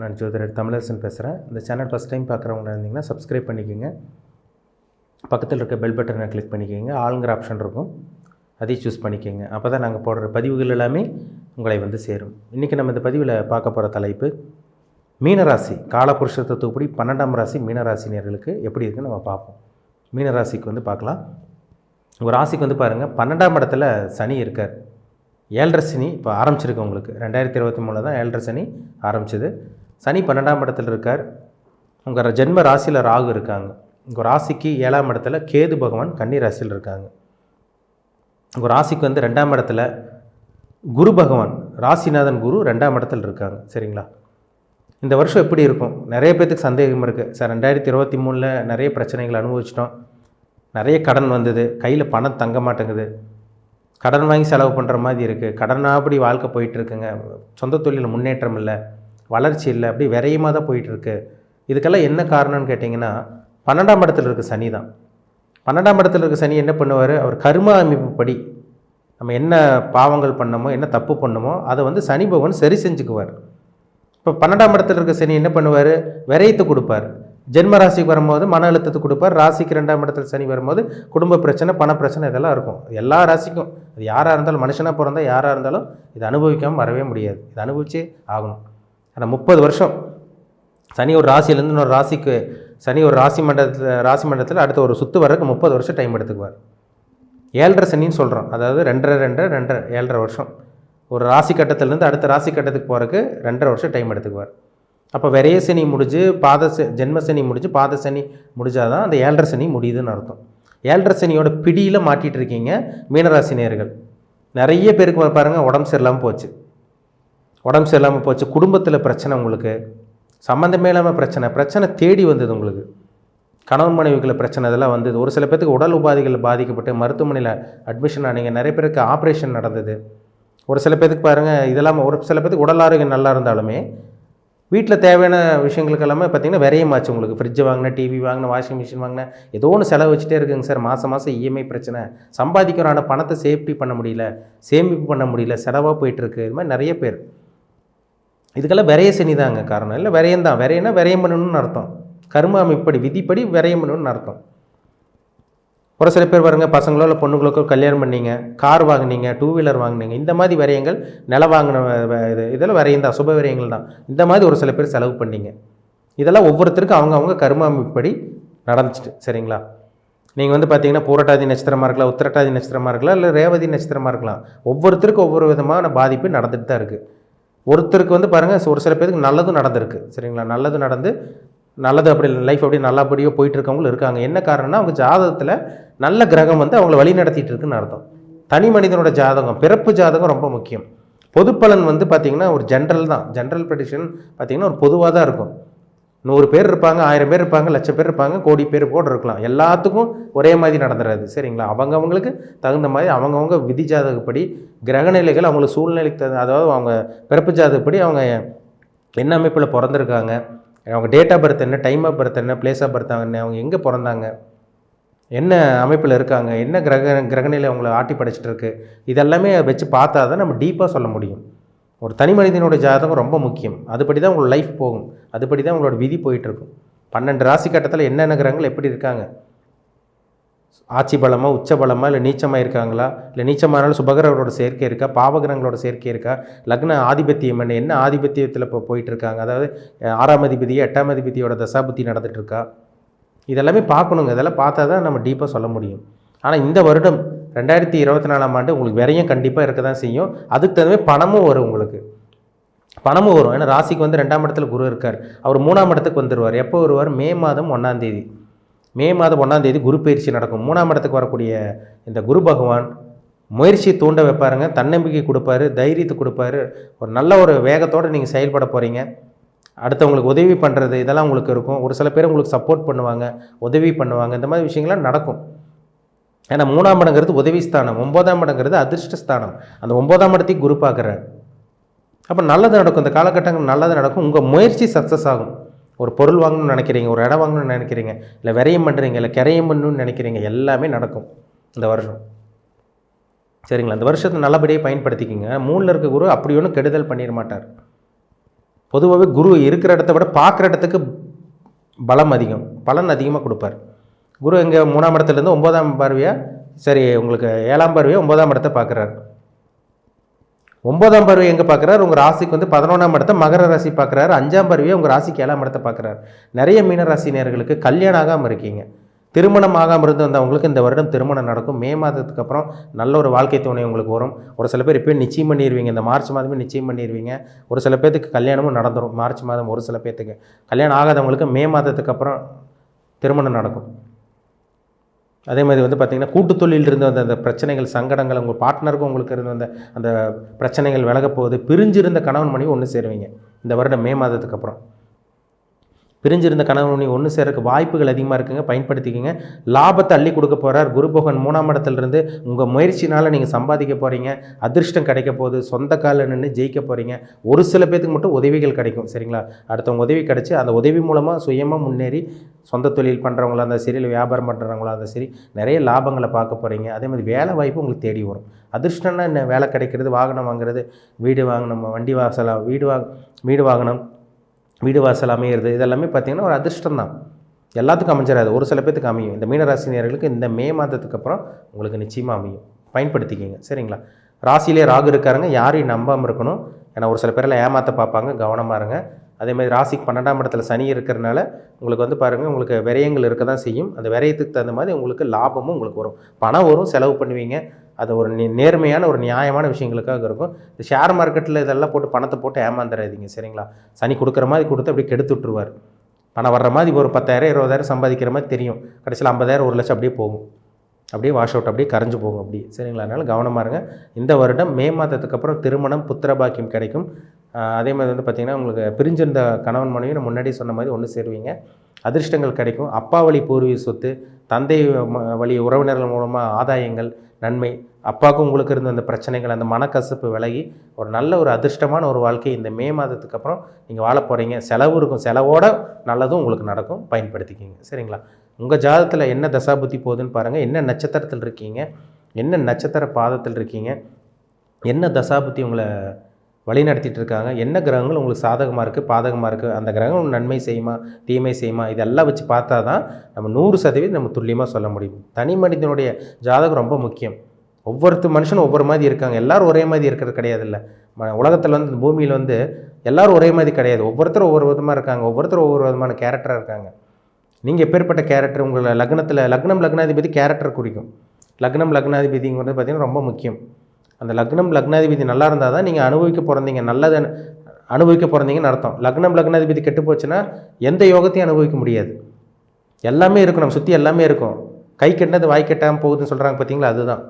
நான் ஜோதிடர் தமிழரசன் பேசுகிறேன். இந்த சேனல் ஃபஸ்ட் டைம் பார்க்குறவங்க இருந்தீங்கன்னா சப்ஸ்கிரைப் பண்ணிக்கோங்க. பக்கத்தில் இருக்க பெல் பட்டனை கிளிக் பண்ணிக்கோங்க. ஆளுங்கிற ஆப்ஷன் இருக்கும், அதையும் சூஸ் பண்ணிக்கோங்க. அப்போ தான் நாங்கள் போடுற பதிவுகள் எல்லாமே உங்களை வந்து சேரும். இன்றைக்கி நம்ம இந்த பதிவில் பார்க்க போகிற தலைப்பு மீனராசி காலபுருஷ தத்துவப்படி 12ஆம் ராசி மீனராசினியர்களுக்கு எப்படி இருக்குன்னு நம்ம பார்ப்போம். மீனராசிக்கு வந்து பார்க்கலாம். ஒரு ராசிக்கு வந்து பாருங்கள், 12ஆம் இடத்துல சனி இருக்கார். 7.5 சனி இப்போ ஆரம்பிச்சிருக்கு. உங்களுக்கு 2023 தான் 7.5 சனி ஆரம்பிச்சிது. சனி 12ஆம் இடத்துல இருக்கார். உங்கள் ஜென்ம ராசியில் ராகு இருக்காங்க. உங்கள் ராசிக்கு 7ஆம் இடத்துல கேது பகவான் கன்னி ராசியில் இருக்காங்க. உங்கள் ராசிக்கு வந்து 2ஆம் இடத்துல குரு பகவான் ராசிநாதன் குரு 2ஆம் இடத்துல இருக்காங்க. சரிங்களா? இந்த வருஷம் எப்படி இருக்கும்? நிறைய பேர்த்துக்கு சந்தேகம் இருக்குது. சார் 2023 நிறைய பிரச்சனைகள் அனுபவிச்சிட்டோம், நிறைய கடன் வந்தது, கையில் பணம் தங்க மாட்டேங்குது, கடன் வாங்கி செலவு பண்ணுற மாதிரி இருக்குது, கடனாப்படி வாழ்க்கை போயிட்டுருக்குங்க, சொந்த தொழிலில் முன்னேற்றம் இல்லை, வளர்ச்சி இல்லை, அப்படி விரையமாக தான் போயிட்டுருக்கு. இதுக்கெல்லாம் என்ன காரணம்னு கேட்டிங்கன்னா 12ஆம் இடத்துல இருக்க சனி தான். 12ஆம் இடத்துல இருக்க சனி என்ன பண்ணுவார்? அவர் கர்ம அமைப்பு படி நம்ம என்ன பாவங்கள் பண்ணமோ, என்ன தப்பு பண்ணமோ அதை வந்து சனி பகவான் சரி செஞ்சுக்குவார். இப்போ 12ஆம் இடத்துல இருக்க சனி என்ன பண்ணுவார்? விரயத்தை கொடுப்பார். ஜென்ம ராசிக்கு வரும்போது மன அழுத்தத்தை கொடுப்பார். ராசிக்கு 2ஆம் இடத்துல சனி வரும்போது குடும்ப பிரச்சனை, பண பிரச்சனை இதெல்லாம் இருக்கும். எல்லா ராசிக்கும் அது யாராக இருந்தாலும், மனுஷனாக பிறந்தால் யாராக இருந்தாலும் இது அனுபவிக்காமல் வரவே முடியாது. இது அனுபவிச்சே ஆகணும். ஆனால் 30 வருஷம் சனி ஒரு ராசியிலேருந்து இன்னொரு ராசிக்கு, சனி ஒரு ராசி மண்டலத்தில் அடுத்த ஒரு சுற்று வர்றதுக்கு 30 வருஷம் டைம் எடுத்துக்குவார். 7.5 சனின்னு சொல்கிறோம். அதாவது 2.5 7.5 வருஷம். ஒரு ராசி கட்டத்திலேருந்து அடுத்த ராசி கட்டத்துக்கு போகிறதுக்கு 2.5 வருஷம் டைம் எடுத்துக்குவார். அப்போ விரைய சனி முடிஞ்சு ஜென்ம சனி முடிஞ்சு பாத சனி முடிஞ்சால் தான் அந்த 7.5 சனி முடியுதுன்னு அர்த்தம். 7.5 சனியோட பிடியில் மாட்டிகிட்டு இருக்கீங்க மீனராசி நேயர்கள். நிறைய பேருக்கு பாருங்கள் உடம்பு சரியில்லாமல் போச்சு, குடும்பத்தில் பிரச்சனை, உங்களுக்கு சம்மந்தமே இல்லாமல் பிரச்சனை தேடி வந்தது, உங்களுக்கு கணவன் மனைவிக்குள்ள பிரச்சனை இதெல்லாம் வந்தது. ஒரு சில பேருக்கு உடல் உபாதைகள் பாதிக்கப்பட்டு மருத்துவமனையில் அட்மிஷன் ஆனீங்க. நிறைய பேருக்கு ஆப்ரேஷன் நடந்தது. ஒரு சில பேருக்கு பாருங்கள் இதெல்லாம், ஒரு சில பேருக்கு உடல் ஆரோக்கியம் நல்லா இருந்தாலுமே வீட்டில் தேவையான விஷயங்களுக்கு எல்லாமே பார்த்திங்கன்னா விரையமாச்சு. உங்களுக்கு ஃப்ரிட்ஜ் வாங்கினேன், டிவி வாங்கினேன், வாஷிங் மிஷின் வாங்கினேன், ஏதோ ஒன்று செலவு வச்சுட்டே இருக்குங்க சார். மாதம் இஎம்ஐ பிரச்சனை, சம்பாதிக்கிறோம் ஆனால் பணத்தை சேமிப்பு பண்ண முடியல, செலவாக போயிட்டுருக்கு. இது மாதிரி நிறைய பேர். இதுக்கெல்லாம் விரைய சனி தாங்க காரணம். இல்லை விரயம் தான். விரையம்னா விரயம் பண்ணணும்னு அர்த்தம். கர்ம அமைப்படி விதிப்படி விரயம் பண்ணணும்னு அர்த்தம். ஒரு சில பேர் பாருங்க, பசங்களோ இல்லை பொண்ணுங்களுக்கோ கல்யாணம் பண்ணிங்க, கார் வாங்கினீங்க, 2 வீலர் வாங்கினீங்க, இந்த மாதிரி விரயங்கள், நிலம் வாங்கின இதெல்லாம் விரயம் தான், சுப விரயங்கள் தான். இந்த மாதிரி ஒரு சில பேர் செலவு பண்ணிங்க. இதெல்லாம் ஒவ்வொருத்தருக்கும் அவங்க கர்ம அமைப்படி நடந்துச்சுட்டு. சரிங்களா? நீங்கள் வந்து பார்த்தீங்கன்னா பூரட்டாதி நட்சத்திரமாக இருக்கலாம், உத்திரட்டாதி நட்சத்திரமாக இருக்கலாம், இல்லை ரேவதி நட்சத்திரமாக இருக்கலாம். ஒவ்வொருத்தருக்கும் ஒவ்வொரு விதமான பாதிப்பு நடந்துட்டு தான் இருக்குது. ஒருத்தருக்கு வந்து பாருங்கள், ஒரு சில பேருக்கு நல்லதும் நடந்திருக்கு. சரிங்களா? நல்லது அப்படி லைஃப் அப்படி நல்லபடியாக போயிட்டு இருக்கவங்களும் இருக்காங்க. என்ன காரணம்னா அவங்க ஜாதகத்தில் நல்ல கிரகம் வந்து அவங்கள வழி நடத்திட்டு இருக்குன்னு அர்த்தம். தனி மனிதனோட ஜாதகம், பிறப்பு ஜாதகம் ரொம்ப முக்கியம். பொது பலன் வந்து பார்த்திங்கன்னா ஒரு ஜென்ரல் தான். ஜென்ரல் ப்ரெடிக்ஷன் பார்த்திங்கன்னா ஒரு பொதுவாக தான் இருக்கும். 100 பேர் இருப்பாங்க, 1000 பேர் இருப்பாங்க, லட்சம் பேர் இருப்பாங்க, கோடி பேர் கூட இருக்கலாம். எல்லாத்துக்கும் ஒரே மாதிரி நடந்துடாது. சரிங்களா? அவங்களுக்கு தகுந்த மாதிரி அவங்கவுங்க விதி ஜாதகப்படி கிரகநிலைகள் அவங்களுக்கு சூழ்நிலைக்கு அதாவது அவங்க பிறப்பு ஜாதகப்படி அவங்க என்ன அமைப்பில் பிறந்திருக்காங்க, அவங்க டேட் ஆஃப் பர்த் என்ன, டைம் ஆஃப் பர்த் என்ன, பிளேஸ் ஆஃப் பர்த் என்ன, அவங்க எங்கே பிறந்தாங்க, என்ன அமைப்பில் இருக்காங்க, என்ன கிரகநிலை அவங்கள ஆட்டி படைச்சிட்டு இருக்கு, இதெல்லாமே வச்சு பார்த்தா தான் நம்ம டீப்பாக சொல்ல முடியும். ஒரு தனி மனிதனோட ஜாதகம் ரொம்ப முக்கியம். அதுபடி தான் உங்களோட லைஃப் போகும், அதுபடி தான் உங்களோட விதி போயிட்டுருக்கும். 12 ராசி கட்டத்தில் என்னென்ன கிரகங்கள் எப்படி இருக்காங்க, ஆட்சி பலமாக, உச்ச பலமாக, இல்லை நீச்சமாக இருக்காங்களா, இல்லை நீச்சமானாலும் சுபகிரகங்களோட சேர்க்கை இருக்கா, பாவகிரகங்களோட சேர்க்கை இருக்கா, லக்ன ஆதிபத்தியம் என்ன ஆதிபத்தியத்தில் இப்போ போயிட்டுருக்காங்க, அதாவது 6ஆம் அதிபதியோ 8ஆம் அதிபதியோட தசாபுத்தி நடந்துகிட்ருக்கா, இதெல்லாமே பார்க்கணுங்க. இதெல்லாம் பார்த்தா தான் நம்ம டீப்பாக சொல்ல முடியும். ஆனால் இந்த வருடம் 2024ஆம் ஆண்டு உங்களுக்கு விரையும் கண்டிப்பாக இருக்க தான் செய்யும். அதுக்கு தகுந்த பணமும் வரும். உங்களுக்கு பணமும் வரும். ஏன்னா ராசிக்கு வந்து 2ஆம் இடத்துல குரு இருக்கார். அவர் 3ஆம் இடத்துக்கு வந்துடுவார். எப்போ வருவார்? மே மாதம் 1ஆம் தேதி. மே மாதம் 1ஆம் தேதி குரு பயிற்சி நடக்கும். 3ஆம் இடத்துக்கு வரக்கூடிய இந்த குரு பகவான் முயற்சியை தூண்ட வைப்பாருங்க, தன்னம்பிக்கை கொடுப்பாரு, தைரியத்தை கொடுப்பாரு. ஒரு நல்ல ஒரு வேகத்தோடு நீங்கள் செயல்பட போகிறீங்க. அடுத்தவங்களுக்கு உதவி பண்ணுறது இதெல்லாம் உங்களுக்கு இருக்கும். ஒரு சில பேர் உங்களுக்கு சப்போர்ட் பண்ணுவாங்க, உதவி பண்ணுவாங்க. இந்த மாதிரி விஷயங்கள்லாம் நடக்கும். ஏன்னா 3ஆம் இடங்கிறது உதவி ஸ்தானம், 9ஆம் இடங்கிறது அதிர்ஷ்ட ஸ்தானம். அந்த 9ஆம் இடத்தையும் குரு பார்க்குறாரு. அப்போ நல்லது நடக்கும். இந்த காலகட்டங்கள் நல்லது நடக்கும். உங்கள் முயற்சி சக்ஸஸ் ஆகும். ஒரு பொருள் வாங்கணும்னு நினைக்கிறீங்க, ஒரு இடம் வாங்கணும்னு நினைக்கிறீங்க, இல்லை விரயம் பண்ணுறீங்க, இல்லை கிரையம் பண்ணணும்னு நினைக்கிறீங்க, எல்லாமே நடக்கும் இந்த வருஷம். சரிங்களா? இந்த வருஷத்தை நல்லபடியாக பயன்படுத்திக்கிங்க. 3ல் இருக்க குரு அப்படி ஒன்றும் கெடுதல் பண்ணிட மாட்டார். பொதுவாகவே குரு இருக்கிற இடத்த விட பார்க்குற இடத்துக்கு பலம் அதிகம், பலன் அதிகமாக கொடுப்பார். குரு இங்கே 3ஆம் இடத்துலேருந்து 9ஆம் பார்வையாக, சரி உங்களுக்கு 7ஆம் பார்வையாக 9ஆம் இடத்தை பார்க்குறாரு. 9ஆம் பார்வை எங்கே பார்க்குறாரு? உங்கள் ராசிக்கு வந்து 11ஆம் இடத்தை மகர ராசி பார்க்குறாரு. 5ஆம் பார்வையாக உங்கள் ராசிக்கு 7ஆம் இடத்தை பார்க்குறாரு. நிறைய மீனராசி நேயர்களுக்கு கல்யாணம் ஆகாமல் இருக்கீங்க, திருமணம் ஆகாமல் இருந்து வந்தவங்களுக்கு இந்த வருடம் திருமணம் நடக்கும். மே மாதத்துக்கு அப்புறம் நல்ல ஒரு வாழ்க்கை துணை உங்களுக்கு வரும். ஒரு சில பேர் இப்போ நிச்சயம் பண்ணிடுவீங்க, இந்த மார்ச் மாதமே நிச்சயம் பண்ணிடுவீங்க. ஒரு சில பேர்த்துக்கு கல்யாணமும் நடந்துடும் மார்ச் மாதம். ஒரு சில பேர்த்துக்கு கல்யாணம் ஆகாதவங்களுக்கு மே மாதத்துக்கு அப்புறம் திருமணம் நடக்கும். அதே மாதிரி வந்து பார்த்திங்கன்னா கூட்டு தொழில் இருந்த அந்த பிரச்சனைகள், சங்கடங்கள், உங்கள் பார்ட்னருக்கும் உங்களுக்கு இருந்த அந்த பிரச்சனைகள் விலக போகுது. பிரிஞ்சிருந்த கணவன் மனைவி ஒன்று சேருவீங்க இந்த வருடம் மே மாதத்துக்கு அப்புறம். பிரிஞ்சிருந்த கணவன் மனைவி ஒன்று சேரக்கு வாய்ப்புகள் அதிகமாக இருக்குங்க, பயன்படுத்திக்கிங்க. லாபத்தை அள்ளி கொடுக்க போகிறார் குரு பகவான் 3ஆம் இடத்துலேருந்து. உங்கள் முயற்சினால் நீங்கள் சம்பாதிக்க போகிறீங்க, அதிர்ஷ்டம் கிடைக்க போகுது, சொந்த காலில் நின்று ஜெயிக்க போகிறீங்க. ஒரு சில பேத்துக்கு மட்டும் உதவிகள் கிடைக்கும், சரிங்களா? அடுத்தவங்க உதவி கிடச்சி அந்த உதவி மூலமாக சுயமாக முன்னேறி சொந்த தொழில் பண்ணுறவங்களா இருந்தால் சரி, இல்லை வியாபாரம் பண்ணுறவங்களா இருந்தால் சரி, நிறைய லாபங்களை பார்க்க போகிறீங்க. அதே மாதிரி வேலை வாய்ப்பு உங்களுக்கு தேடி வரும். அதிர்ஷ்டம்னா என்ன? வேலை கிடைக்கிறது, வாகனம் வாங்குறது, வீடு வாங்கணும், வண்டி வாசலாம், வீடு வாங்கணும், வீடு வாசல் அமையிறது, இதெல்லாமே பார்த்திங்கன்னா ஒரு அதிர்ஷ்டம் தான். எல்லாத்துக்கும் அமைஞ்சிடாது, ஒரு சில பேத்துக்கு அமையும். இந்த மீனராசினியர்களுக்கு இந்த மே மாதத்துக்கு அப்புறம் உங்களுக்கு நிச்சயமாக அமையும், பயன்படுத்திக்கிங்க, சரிங்களா? ராசியிலே ராகு இருக்காருங்க, யாரையும் நம்பாமல் இருக்கணும். ஏன்னா ஒரு சில பேரில் ஏமாற்ற பார்ப்பாங்க, கவனமாக இருங்க. அதேமாதிரி ராசிக்கு 12ஆம் இடத்துல சனி இருக்கிறனால உங்களுக்கு வந்து பாருங்கள், உங்களுக்கு விரயங்கள் இருக்க தான் செய்யும். அந்த விரயத்துக்கு தகுந்த மாதிரி உங்களுக்கு லாபமும் உங்களுக்கு வரும், பணம் வரும், செலவு பண்ணுவீங்க. அது ஒரு நேர்மையான ஒரு நியாயமான விஷயங்களுக்காக இருக்கும். இந்த ஷேர் மார்க்கெட்டில் இதெல்லாம் போட்டு பணத்தை போட்டு ஏமாந்துடாதீங்க, சரிங்களா? சனி கொடுக்குற மாதிரி கொடுத்து அப்படியே கெடுத்து விட்டுருவார். பணம் வர்ற மாதிரி ஒரு 10,000 20,000 சம்பாதிக்கிற மாதிரி தெரியும், கடைசியில் 50,000 1 லட்சம் அப்படியே போகும், அப்படியே வாஷ் அவுட், அப்படியே கரைஞ்சு போகும் அப்படி, சரிங்களா? அதனால் கவனமாக இருங்க. இந்த வருடம் மே மாதத்துக்கு அப்புறம் திருமணம், புத்திர பாக்கியம் கிடைக்கும். அதே மாதிரி வந்து பார்த்திங்கன்னா உங்களுக்கு பிரிஞ்சிருந்த கணவன் மனைவி நான் முன்னாடி சொன்ன மாதிரி ஒன்று சேருவீங்க, அதிர்ஷ்டங்கள் கிடைக்கும். அப்பா வழி பூர்வீக சொத்து, தந்தை வழி உறவினர்கள் மூலமாக ஆதாயங்கள், நன்மை, அப்பாவுக்கும் உங்களுக்கு இருந்த அந்த பிரச்சனைகள், அந்த மனக்கசப்பு விலகி ஒரு நல்ல ஒரு அதிர்ஷ்டமான ஒரு வாழ்க்கை இந்த மே மாதத்துக்கு அப்புறம் நீங்கள் வாழ போகிறீங்க. செலவு இருக்கும், செலவோட நல்லதும் உங்களுக்கு நடக்கும், பயன்படுத்திக்கிங்க, சரிங்களா? உங்கள் ஜாதகத்தில் என்ன தசாபுத்தி போகுதுன்னு பாருங்கள். என்ன நட்சத்திரத்தில் இருக்கீங்க, என்ன நட்சத்திர பாதத்தில் இருக்கீங்க, என்ன தசாபுத்தி உங்களை வழி நடத்திட்டு இருக்காங்க, என்ன கிரகங்கள் உங்களுக்கு சாதகமாக இருக்குது, பாதகமாக இருக்குது, அந்த கிரகம் நன்மை செய்யுமா, தீமை செய்யுமா, இதெல்லாம் வச்சு பார்த்தா தான் நம்ம 100% நம்ம துல்லியமாக சொல்ல முடியும். தனி மனிதனுடைய ஜாதகம் ரொம்ப முக்கியம். மனுஷனும் ஒவ்வொரு மாதிரி இருக்காங்க, எல்லோரும் ஒரே மாதிரி இருக்கிறது கிடையாது. இல்லை, உலகத்தில் வந்து இந்த பூமியில் வந்து எல்லோரும் ஒரே மாதிரி கிடையாது, ஒவ்வொருத்தரும் ஒவ்வொரு விதமாக இருக்காங்க, ஒவ்வொருத்தரும் ஒவ்வொரு விதமான கேரக்டராக இருக்காங்க. நீங்கள் எப்பேற்பட்ட கேரக்டர், உங்களை லக்னத்தில் லக்னாதிபதி கேரக்டர் குறிக்கும். லக்னாதிபதிங்கிறது பார்த்திங்கன்னா ரொம்ப முக்கியம். அந்த லக்னாதிபதி நல்லா இருந்தால் தான் நீங்கள் அனுபவிக்க பிறந்தீங்க, நல்லதை அனுபவிக்க பிறந்தீங்கன்னு அர்த்தம். லக்னாதிபதி கெட்டு போச்சுன்னா எந்த யோகத்தையும் அனுபவிக்க முடியாது. எல்லாமே இருக்கும், நம்ம சுற்றி எல்லாமே இருக்கும். கை கெட்டினது வாய் கெட்டாமல் போகுதுன்னு சொல்கிறாங்க பார்த்தீங்களா, அதுதான்.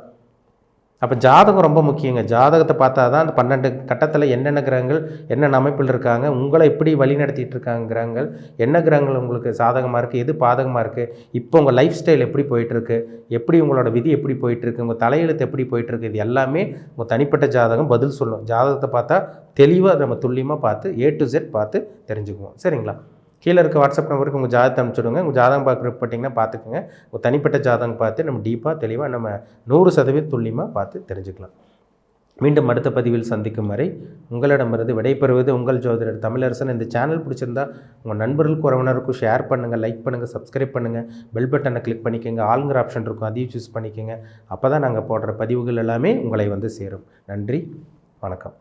அப்போ ஜாதகம் ரொம்ப முக்கியங்க. ஜாதகத்தை பார்த்தா தான் அந்த 12 கட்டத்தில் என்னென்ன கிரகங்கள் என்னென்ன அமைப்பில் இருக்காங்க, உங்களை எப்படி வழி நடத்திட்டு இருக்காங்க கிரகங்கள், என்ன கிரகங்கள் உங்களுக்கு சாதகமாக இருக்குது, எது பாதகமாக இருக்குது, இப்போ உங்கள் லைஃப் ஸ்டைல் எப்படி போயிட்டுருக்கு, எப்படி உங்களோட விதி எப்படி போயிட்டுருக்கு, உங்கள் தலையெழுத்து எப்படி போயிட்டுருக்கு, இது எல்லாமே உங்கள் தனிப்பட்ட ஜாதகம் பதில் சொல்லும். ஜாதகத்தை பார்த்தா தெளிவாக நம்ம துல்லியமாக பார்த்து A to Z பார்த்து தெரிஞ்சுக்குவோம், சரிங்களா? கீழே இருக்க வாட்ஸ்அப் நம்பருக்கு உங்கள் ஜாதகத்தை அனுப்பிச்சுடுங்க. உங்கள் ஜாதகம் பார்க்குறப்பட்டிங்கன்னா பார்த்துக்குங்க. உங்கள் தனிப்பட்ட ஜாதகம் பார்த்து நம்ம டீப்பாக தெளிவாக நம்ம 100% துல்லியமாக பார்த்து தெரிஞ்சுக்கலாம். மீண்டும் அடுத்த பதிவில் சந்திக்கும் வரை உங்களிடமிருந்து விடைபெறுவது உங்கள் ஜோதிடர் தமிழரசன். இந்த சேனல் பிடிச்சிருந்தா உங்கள் நண்பர்களுக்கு உறவினருக்கும் ஷேர் பண்ணுங்கள், லைக் பண்ணுங்கள், சப்ஸ்கிரைப் பண்ணுங்கள், பெல் பட்டனை கிளிக் பண்ணிக்கோங்க. ஆளுங்கிற ஆப்ஷன் இருக்கும், அதையும் சூஸ் பண்ணிக்கோங்க. அப்போ தான் நாங்கள் போடுற பதிவுகள் எல்லாமே உங்களை வந்து சேரும். நன்றி, வணக்கம்.